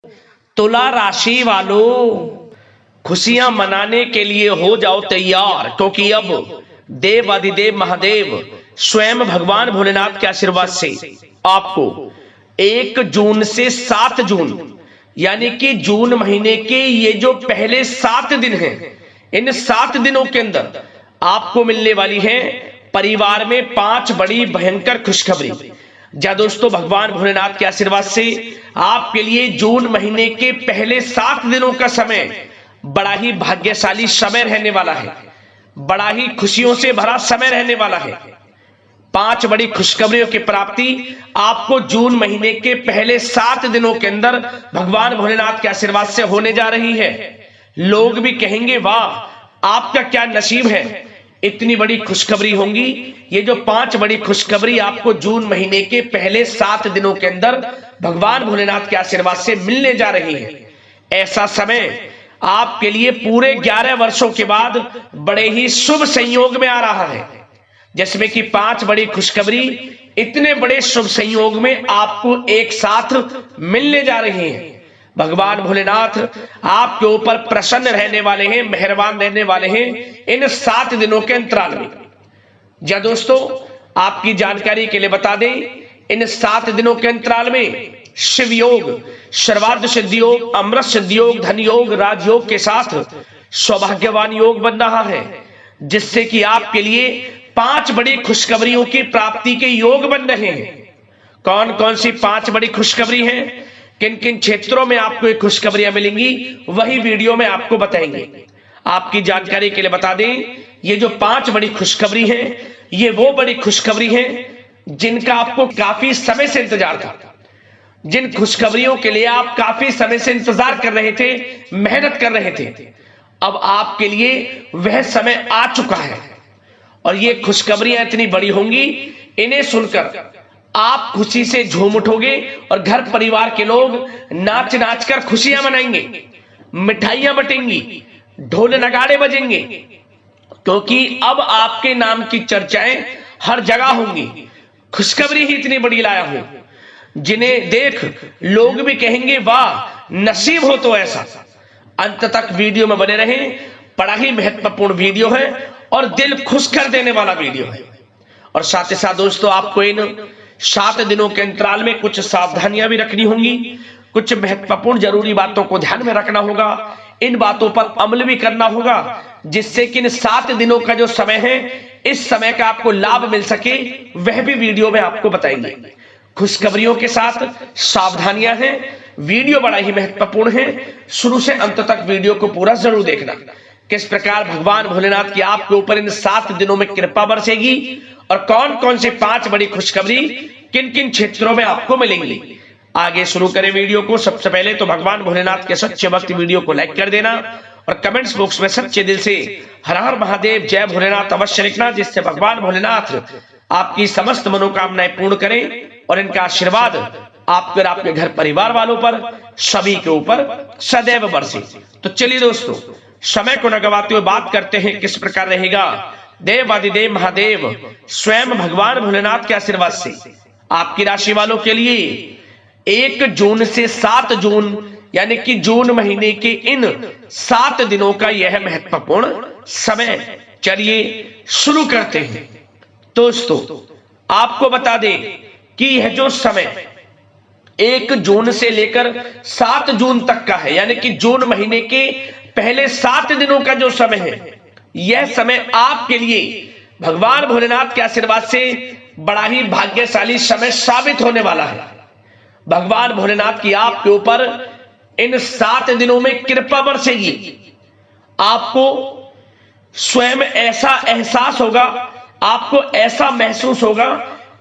तुला राशि वालों, खुशियां मनाने के लिए हो जाओ तैयार, क्योंकि अब देव आदिदेव महादेव स्वयं भगवान भोलेनाथ के आशीर्वाद से आपको 1 जून से 7 जून यानी कि जून महीने के ये जो पहले 7 दिन हैं, इन 7 दिनों के अंदर आपको मिलने वाली है परिवार में 5 बड़ी भयंकर खुशखबरी। जा दोस्तों, भगवान भोलेनाथ के आशीर्वाद से आपके लिए जून महीने के पहले 7 दिनों का समय बड़ा ही भाग्यशाली समय रहने वाला है, बड़ा ही खुशियों से भरा समय रहने वाला है। 5 बड़ी खुशखबरियों की प्राप्ति आपको जून महीने के पहले 7 दिनों के अंदर भगवान भोलेनाथ के आशीर्वाद से होने जा रही है। लोग भी कहेंगे वाह आपका क्या नसीब है, इतनी बड़ी खुशखबरी होंगी। ये जो 5 बड़ी खुशखबरी आपको जून महीने के पहले 7 दिनों के अंदर भगवान भोलेनाथ के आशीर्वाद से मिलने जा रही है। ऐसा समय आपके लिए पूरे 11 वर्षों के बाद बड़े ही शुभ संयोग में आ रहा है, जिसमें कि 5 बड़ी खुशखबरी इतने बड़े शुभ संयोग में आपको एक साथ मिलने जा रही हैं। भगवान भोलेनाथ आपके ऊपर प्रसन्न रहने वाले हैं, मेहरबान रहने वाले हैं इन 7 दिनों के अंतराल में। जा दोस्तों, आपकी जानकारी के लिए बता दें, इन 7 दिनों के अंतराल में शिव योग, सर्वार्थ सिद्धि योग, अमृत सिद्धि योग, धन योग, राजयोग के साथ सौभाग्यवान योग बन रहा है, जिससे कि आपके लिए 5 बड़ी खुशखबरियों की प्राप्ति के योग बन रहे हैं। कौन कौन सी 5 बड़ी खुशखबरी हैं, किन किन क्षेत्रों में आपको ये खुशखबरियां मिलेंगी, वही वीडियो में आपको बताएंगे। आपकी जानकारी के लिए बता दें, ये जो 5 बड़ी खुशखबरी हैं, ये वो बड़ी खुशखबरी हैं जिनका आपको काफी समय से इंतजार था, जिन खुशखबरियों के लिए आप काफी समय से इंतजार कर रहे थे, मेहनत कर रहे थे। अब आपके लिए वह समय आ चुका है और ये खुशखबरियां इतनी बड़ी होंगी, इन्हें सुनकर आप खुशी से झूम उठोगे और घर परिवार के लोग नाच नाच कर खुशियां मनाएंगे, मिठाइयां बटेंगी, ढोल नगाड़े बजेंगे, क्योंकि अब आपके नाम की चर्चाएं हर जगह होंगी। खुशखबरी ही इतनी बड़ी लाया हूं, जिन्हें देख लोग भी कहेंगे वाह नसीब हो तो ऐसा। अंत तक वीडियो में बने रहें, बड़ा ही महत्वपूर्ण वीडियो है और दिल खुश कर देने वाला वीडियो है। और साथ ही साथ दोस्तों, आपको इन 7 दिनों के अंतराल में कुछ सावधानियां भी रखनी होंगी, कुछ महत्वपूर्ण जरूरी बातों को ध्यान में रखना होगा, इन बातों पर अमल भी करना होगा, जिससे कि इन 7 दिनों का जो समय है, इस समय का आपको लाभ मिल सके, वह भी वीडियो में आपको बताएंगे। खुशखबरियों के साथ सावधानियां हैं, वीडियो बड़ा ही महत्वपूर्ण है, शुरू से अंत तक वीडियो को पूरा जरूर देखना। किस प्रकार भगवान भोलेनाथ की आपके ऊपर इन 7 दिनों में कृपा बरसेगी और कौन कौन से 5 बड़ी खुशखबरी किन किन क्षेत्रों में आपको मिलेंगी। आगे शुरू करें वीडियो को। सबसे पहले तो भगवान भोलेनाथ के सच्चे भक्त वीडियो को लाइक कर देना और कमेंट्स बॉक्स में सच्चे दिल से हर हर महादेव जय भोलेनाथ अवश्य लिखना, जिससे भगवान भोलेनाथ आपकी समस्त मनोकामनाएं पूर्ण करें और इनका आशीर्वाद आपके और आपके घर परिवार वालों पर, सभी के ऊपर सदैव बरसे। तो चलिए दोस्तों, समय को न गवाते हुए बात करते हैं किस प्रकार रहेगा देव आदिदेव महादेव स्वयं भगवान भोलेनाथ के आशीर्वाद से आपकी राशि वालों के लिए 1 जून से 7 जून यानी कि जून महीने के इन 7 दिनों का यह महत्वपूर्ण समय। चलिए शुरू करते हैं। दोस्तों, आपको बता दें कि यह जो समय 1 जून से लेकर 7 जून तक का है, यानी कि जून महीने के पहले 7 दिनों का जो समय है, यह समय आपके लिए भगवान भोलेनाथ के आशीर्वाद से बड़ा ही भाग्यशाली समय साबित होने वाला है। भगवान भोलेनाथ की आपके ऊपर इन 7 दिनों में कृपा बरसेगी। आपको स्वयं ऐसा एहसास होगा, आपको ऐसा महसूस होगा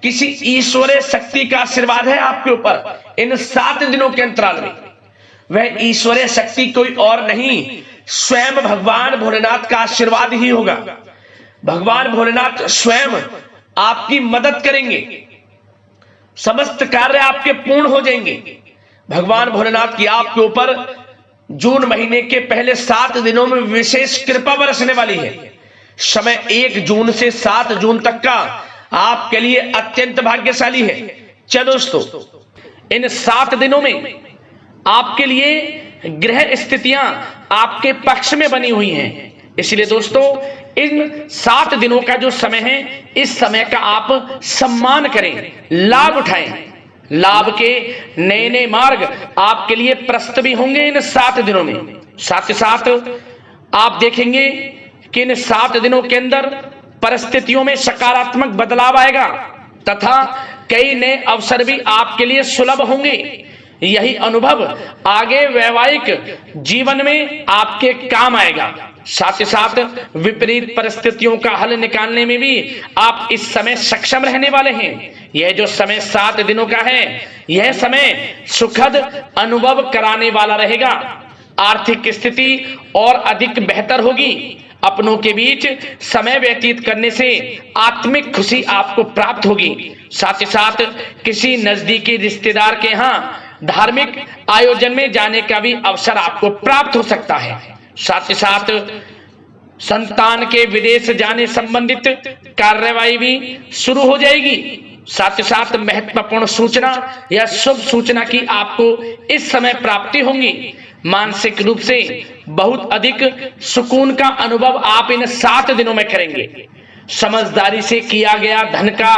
किसी ईश्वरीय शक्ति का आशीर्वाद है आपके ऊपर इन 7 दिनों के अंतराल में। वह ईश्वरीय शक्ति कोई और नहीं, स्वयं भगवान भोलेनाथ का आशीर्वाद ही होगा। भगवान भोलेनाथ स्वयं आपकी मदद करेंगे, समस्त कार्य आपके पूर्ण हो जाएंगे। भगवान भोलेनाथ की आपके ऊपर जून महीने के पहले 7 दिनों में विशेष कृपा बरसने वाली है। समय 1 जून से 7 जून तक का आपके लिए अत्यंत भाग्यशाली है। चलो दोस्तों, इन 7 दिनों में आपके लिए ग्रह स्थितियां आपके पक्ष में बनी हुई हैं। इसलिए दोस्तों, इन 7 दिनों का जो समय है, इस समय का आप सम्मान करें, लाभ उठाएं। लाभ के नए नए मार्ग आपके लिए प्रशस्त भी होंगे इन 7 दिनों में। साथ ही साथ आप देखेंगे कि इन 7 दिनों के अंदर परिस्थितियों में सकारात्मक बदलाव आएगा तथा कई नए अवसर भी आपके लिए सुलभ होंगे। यही अनुभव आगे वैवाहिक जीवन में आपके काम आएगा। साथ ही साथ विपरीत परिस्थितियों का हल निकालने में भी आप इस समय सक्षम रहने वाले हैं। यह जो समय 7 दिनों का है, यह समय सुखद अनुभव कराने वाला रहेगा। आर्थिक स्थिति और अधिक बेहतर होगी। अपनों के बीच समय व्यतीत करने से आत्मिक खुशी आपको प्राप्त होगी। साथ ही साथ किसी नजदीकी रिश्तेदार के यहाँ धार्मिक आयोजन में जाने का भी अवसर आपको प्राप्त हो सकता है। साथ ही साथ संतान के विदेश जाने संबंधित कार्यवाही भी शुरू हो जाएगी। साथ ही साथ महत्वपूर्ण सूचना या शुभ सूचना की आपको इस समय प्राप्ति होगी। मानसिक रूप से बहुत अधिक सुकून का अनुभव आप इन 7 दिनों में करेंगे। समझदारी से किया गया धन का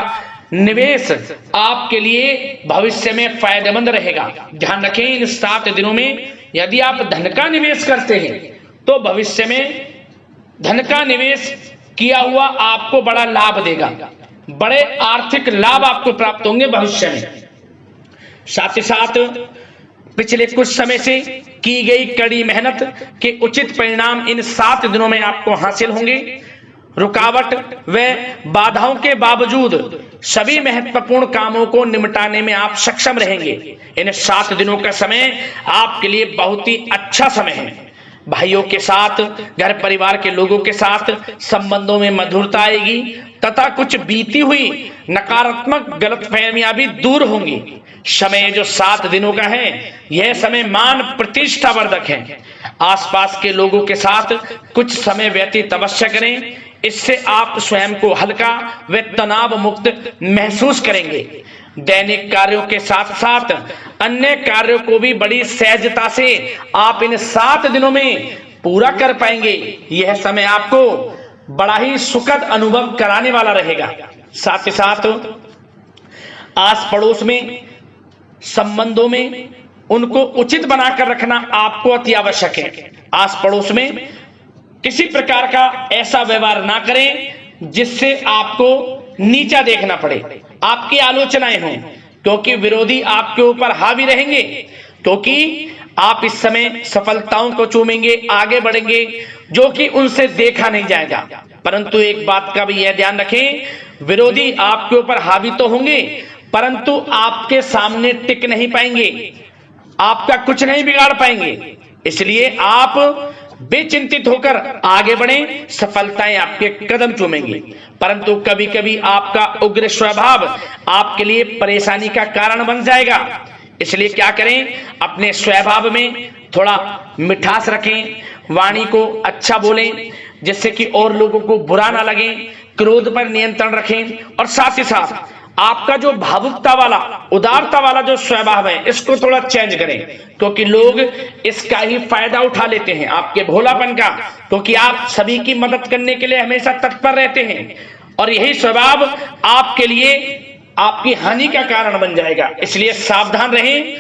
निवेश आपके लिए भविष्य में फायदेमंद रहेगा। ध्यान रखें, इन 7 दिनों में यदि आप धन का निवेश करते हैं तो भविष्य में धन का निवेश किया हुआ आपको बड़ा लाभ देगा। बड़े आर्थिक लाभ आपको प्राप्त होंगे भविष्य में। साथ ही साथ पिछले कुछ समय से की गई कड़ी मेहनत के उचित परिणाम इन 7 दिनों में आपको हासिल होंगे। रुकावट व बाधाओं के बावजूद सभी महत्वपूर्ण कामों को निपटाने में आप सक्षम रहेंगे। इन 7 दिनों का समय आपके लिए बहुत ही अच्छा समय है। भाइयों के साथ, घर परिवार के लोगों के साथ संबंधों में मधुरता आएगी तथा कुछ बीती हुई नकारात्मक गलतफहमियां भी दूर होंगी। समय जो 7 दिनों का है, यह समय मान प्रतिष्ठा वर्धक है। आसपास के लोगों के साथ कुछ समय व्यतीत अवश्य करें। इससे आप स्वयं को हल्का व तनाव मुक्त महसूस करेंगे। दैनिक कार्यों के साथ साथ अन्य कार्यों को भी बड़ी सहजता से आप इन 7 दिनों में पूरा कर पाएंगे। यह समय आपको बड़ा ही सुखद अनुभव कराने वाला रहेगा। साथ ही साथ आस पड़ोस में संबंधों में उनको उचित बनाकर रखना आपको अति आवश्यक है। आस पड़ोस में किसी प्रकार का ऐसा व्यवहार ना करें जिससे आपको नीचा देखना पड़े, आपकी आलोचनाएं हों, क्योंकि विरोधी आपके ऊपर हावी रहेंगे। क्योंकि आप इस समय सफलताओं को चूमेंगे, आगे बढ़ेंगे, जो कि उनसे देखा नहीं जाएगा। परंतु एक बात का भी यह ध्यान रखें, विरोधी आपके ऊपर हावी तो होंगे परंतु आपके सामने टिक नहीं पाएंगे, आपका कुछ नहीं बिगाड़ पाएंगे। इसलिए आप बेचिंतित होकर आगे बढ़ें, सफलताएं आपके कदम चूमेंगी। परंतु कभी कभी आपका उग्र स्वभाव आपके लिए परेशानी का कारण बन जाएगा। इसलिए क्या करें, अपने स्वभाव में थोड़ा मिठास रखें, वाणी को अच्छा बोलें जिससे कि और लोगों को बुरा ना लगे, क्रोध पर नियंत्रण रखें। और साथ ही साथ आपका जो भावुकता वाला, उदारता वाला जो स्वभाव है, इसको थोड़ा चेंज करें, क्योंकि लोग इसका ही फायदा उठा लेते हैं, आपके भोलापन का। क्योंकि आप सभी की मदद करने के लिए हमेशा तत्पर रहते हैं और यही स्वभाव आपके लिए आपकी हानि का कारण बन जाएगा। इसलिए सावधान रहें,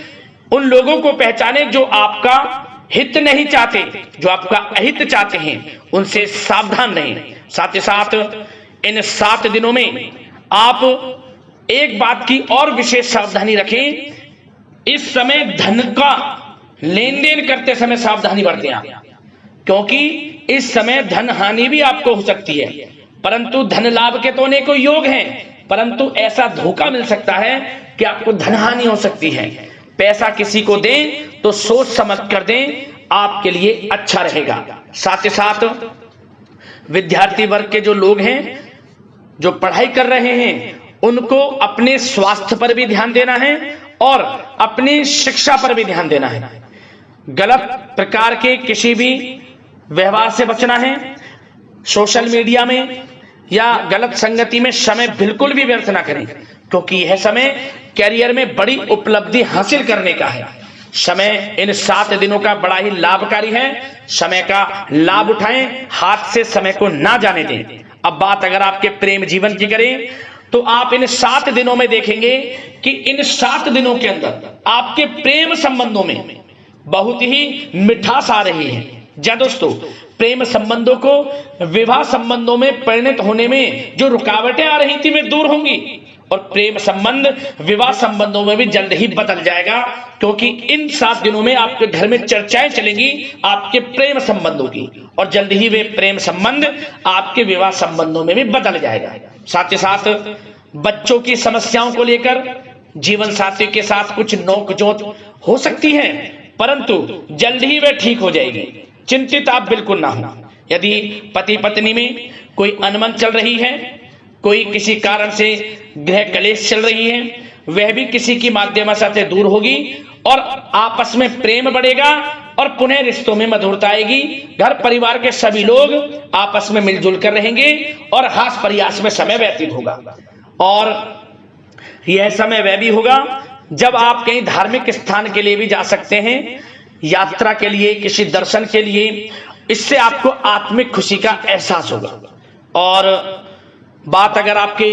उन लोगों को पहचानें जो आपका हित नहीं चाहते, जो आपका अहित चाहते हैं, उनसे सावधान रहें। साथ ही साथ इन 7 दिनों में आप एक बात की और विशेष सावधानी रखें, इस समय धन का लेन देन करते समय सावधानी बरतें आप, क्योंकि इस समय धन हानि भी आपको हो सकती है। परंतु धन लाभ के तो अनेकों योग हैं, परंतु ऐसा धोखा मिल सकता है कि आपको धन हानि हो सकती है। पैसा किसी को दें तो सोच समझ कर दें, आपके लिए अच्छा रहेगा। साथ ही साथ विद्यार्थी वर्ग के जो लोग हैं, जो पढ़ाई कर रहे हैं, उनको अपने स्वास्थ्य पर भी ध्यान देना है और अपनी शिक्षा पर भी ध्यान देना है। गलत प्रकार के किसी भी व्यवहार से बचना है। सोशल मीडिया में या गलत संगति में समय बिल्कुल भी व्यर्थ ना करें, क्योंकि यह समय कैरियर में बड़ी उपलब्धि हासिल करने का है। समय इन 7 दिनों का बड़ा ही लाभकारी है। समय का लाभ उठाएं, हाथ से समय को ना जाने दें। अब बात अगर आपके प्रेम जीवन की करें तो आप इन 7 दिनों में देखेंगे कि इन 7 दिनों के अंदर आपके प्रेम संबंधों में बहुत ही मिठास आ रही है। जी दोस्तों, प्रेम संबंधों को विवाह संबंधों में परिणत होने में जो रुकावटें आ रही थी वे दूर होंगी और प्रेम संबंध विवाह संबंधों में भी जल्द ही बदल जाएगा, क्योंकि इन 7 दिनों में आपके घर में चर्चाएं चलेंगी आपके प्रेम संबंधों की और जल्द ही वे प्रेम संबंध आपके विवाह संबंधों में भी बदल जाएगा। साथ ही साथ बच्चों की समस्याओं को लेकर जीवन साथी के साथ कुछ नोकझोंक हो सकती है, परंतु जल्द ही वे ठीक हो जाएगी। चिंतित आप बिल्कुल ना हो। यदि पति पत्नी में कोई अनबन चल रही है, कोई किसी कारण से गृह कलेश चल रही है, वह भी किसी की माध्यम से दूर होगी और आपस में प्रेम बढ़ेगा और पुनः रिश्तों में मधुरता आएगी। घर परिवार के सभी लोग आपस में मिलजुल कर रहेंगे और हास प्रयास में समय व्यतीत होगा। और यह समय वह भी होगा जब आप कहीं धार्मिक स्थान के लिए भी जा सकते हैं, यात्रा के लिए, किसी दर्शन के लिए। इससे आपको आत्मिक खुशी का एहसास होगा। और बात अगर आपके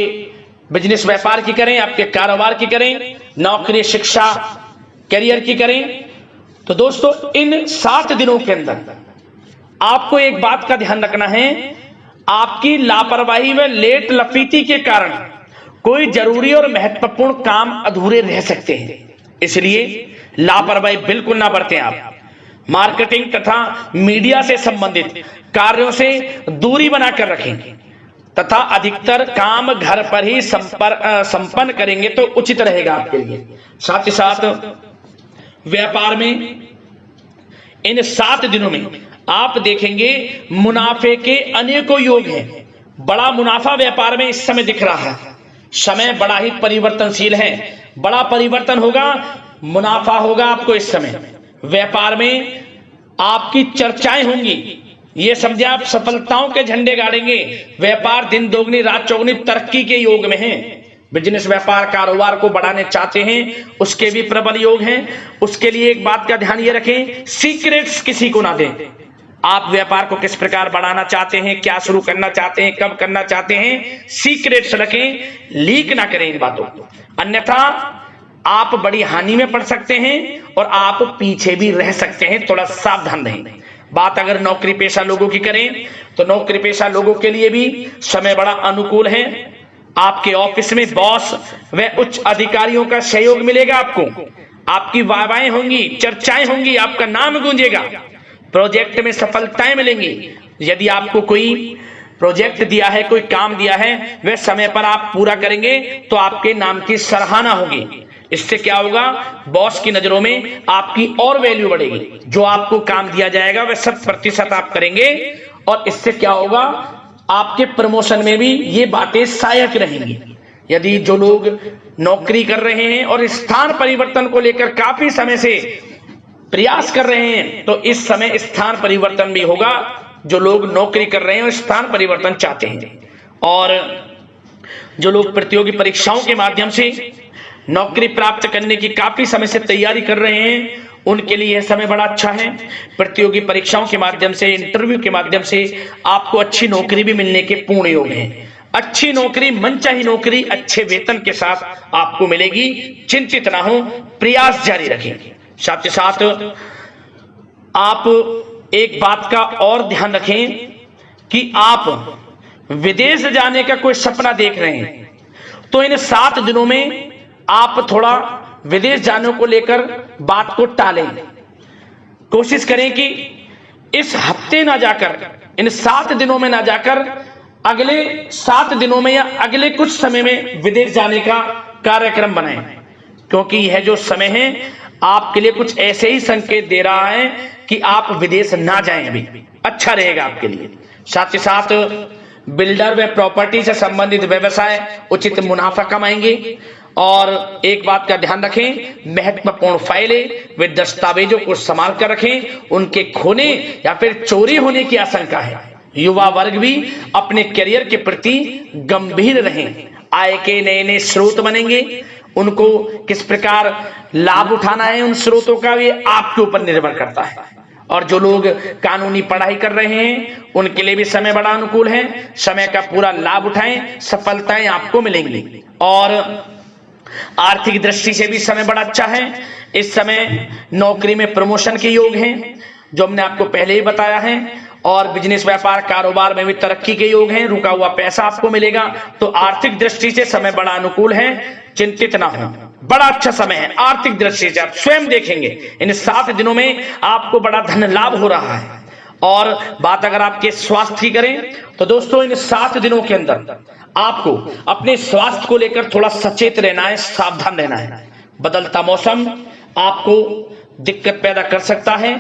बिजनेस व्यापार की करें, आपके कारोबार की करें, नौकरी, शिक्षा, करियर की करें, तो दोस्तों इन 7 दिनों के अंदर आपको एक बात का ध्यान रखना है, आपकी लापरवाही व लेट लफीती के कारण कोई जरूरी और महत्वपूर्ण काम अधूरे रह सकते हैं। इसलिए लापरवाही बिल्कुल ना बरतें। आप मार्केटिंग तथा मीडिया से संबंधित कार्यों से दूरी बनाकर रखें तथा अधिकतर काम घर पर ही संपन्न करेंगे तो उचित रहेगा आपके लिए। साथ ही साथ व्यापार में इन 7 दिनों में आप देखेंगे मुनाफे के अनेकों योग हैं। बड़ा मुनाफा व्यापार में इस समय दिख रहा है। समय बड़ा ही परिवर्तनशील है, बड़ा परिवर्तन होगा, मुनाफा होगा आपको इस समय। व्यापार में आपकी चर्चाएं होंगी, ये समझे आप सफलताओं के झंडे गाड़ेंगे। व्यापार दिन दोगुनी रात चौगुनी तरक्की के योग में है। बिजनेस व्यापार कारोबार को बढ़ाने चाहते हैं, उसके भी प्रबल योग हैं। उसके लिए एक बात का ध्यान ये रखें, सीक्रेट्स किसी को ना दें। आप व्यापार को किस प्रकार बढ़ाना चाहते हैं, क्या शुरू करना चाहते हैं, कब करना चाहते हैं, सीक्रेट्स रखें, लीक ना करें इन बातों को, अन्यथा आप बड़ी हानि में पड़ सकते हैं और आप पीछे भी रह सकते हैं। थोड़ा सावधान रहें। बात अगर नौकरी पेशा लोगों की करें तो नौकरी पेशा लोगों के लिए भी समय बड़ा अनुकूल है। आपके ऑफिस में बॉस व उच्च अधिकारियों का सहयोग मिलेगा आपको, आपकी वाहवाहें होंगी, चर्चाएं होंगी, आपका नाम गूंजेगा, प्रोजेक्ट में सफलताएं मिलेंगी। यदि आपको कोई प्रोजेक्ट दिया है, कोई काम दिया है, वह समय पर आप पूरा करेंगे तो आपके नाम की सराहना होगी। इससे क्या होगा, बॉस की नजरों में आपकी और वैल्यू बढ़ेगी। जो आपको काम दिया जाएगा वह 100% आप करेंगे और इससे क्या होगा, आपके प्रमोशन में भी ये बातें सहायक रहेंगी। यदि जो लोग नौकरी कर रहे हैं और स्थान परिवर्तन को लेकर काफी समय से प्रयास कर रहे हैं, तो इस समय स्थान परिवर्तन भी होगा। जो लोग नौकरी कर रहे हैं और स्थान परिवर्तन चाहते हैं, और जो लोग प्रतियोगी परीक्षाओं के माध्यम से नौकरी प्राप्त करने की काफी समय से तैयारी कर रहे हैं, उनके लिए यह समय बड़ा अच्छा है। प्रतियोगी परीक्षाओं के माध्यम से, इंटरव्यू के माध्यम से आपको अच्छी नौकरी भी मिलने के पूर्ण योग हैं। अच्छी नौकरी, मनचाही नौकरी अच्छे वेतन के साथ आपको मिलेगी। चिंतित ना हो, प्रयास जारी रखें। साथ ही साथ आप एक बात का और ध्यान रखें कि आप विदेश जाने का कोई सपना देख रहे हैं तो इन 7 दिनों में आप थोड़ा विदेश जाने को लेकर बात को टालें। कोशिश करें कि इस हफ्ते ना जाकर, इन 7 दिनों में ना जाकर, अगले 7 दिनों में या अगले कुछ समय में विदेश जाने का कार्यक्रम बनाएं, क्योंकि यह जो समय है आपके लिए कुछ ऐसे ही संकेत दे रहा है कि आप विदेश ना जाएं, अभी अच्छा रहेगा आपके लिए। साथ ही साथ बिल्डर व प्रॉपर्टी से संबंधित व्यवसाय उचित मुनाफा कमाएंगे। और एक बात का ध्यान रखें, महत्वपूर्ण फाइलें व दस्तावेजों को संभाल कर रखें, उनके खोने या फिर चोरी होने की आशंका है। युवा वर्ग भी अपने करियर के प्रति गंभीर रहें, आय के नए नए स्रोत बनेंगे उनको किस प्रकार लाभ उठाना है उन स्रोतों का, ये आपके ऊपर निर्भर करता है। और जो लोग कानूनी पढ़ाई कर रहे हैं उनके लिए भी समय बड़ा अनुकूल है। समय का पूरा लाभ उठाएं, सफलताएं आपको मिलेंगी। और आर्थिक दृष्टि से भी समय बड़ा अच्छा है। इस समय नौकरी में प्रमोशन के योग हैं, जो हमने आपको पहले ही बताया है। और बिजनेस, व्यापार, कारोबार में भी तरक्की के योग हैं। रुका हुआ पैसा आपको मिलेगा। तो आर्थिक दृष्टि से समय बड़ा अनुकूल है, चिंतित ना हो, बड़ा अच्छा समय है। आर्थिक दृष्टि से आप स्वयं देखेंगे इन 7 दिनों में आपको बड़ा धन लाभ हो रहा है। और बात अगर आपके स्वास्थ्य की करें तो दोस्तों इन 7 दिनों के अंदर आपको अपने स्वास्थ्य को लेकर थोड़ा सचेत रहना है, सावधान रहना है। बदलता मौसम आपको दिक्कत पैदा कर सकता है।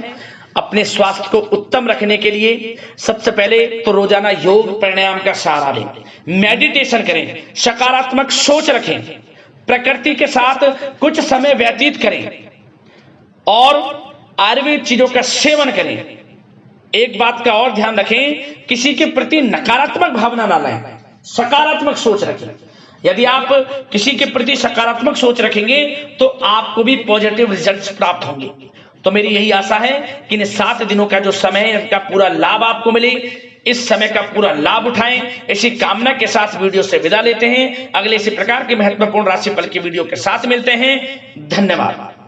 अपने स्वास्थ्य को उत्तम रखने के लिए सबसे पहले तो रोजाना योग प्राणायाम का सहारा लें, मेडिटेशन करें, सकारात्मक सोच रखें, प्रकृति के साथ कुछ समय व्यतीत करें और आयुर्वेद चीजों का सेवन करें। एक बात का और ध्यान रखें, किसी के प्रति नकारात्मक भावना ना लाएं, सकारात्मक सोच रखें। यदि आप किसी के प्रति सकारात्मक सोच रखेंगे तो आपको भी पॉजिटिव रिजल्ट्स प्राप्त होंगे। तो मेरी यही आशा है कि इन 7 दिनों का जो समय है इसका पूरा लाभ आपको मिले। इस समय का पूरा लाभ उठाएं, इसी कामना के साथ वीडियो से विदा लेते हैं। अगले इसी प्रकार के महत्वपूर्ण राशिफल की वीडियो के साथ मिलते हैं। धन्यवाद।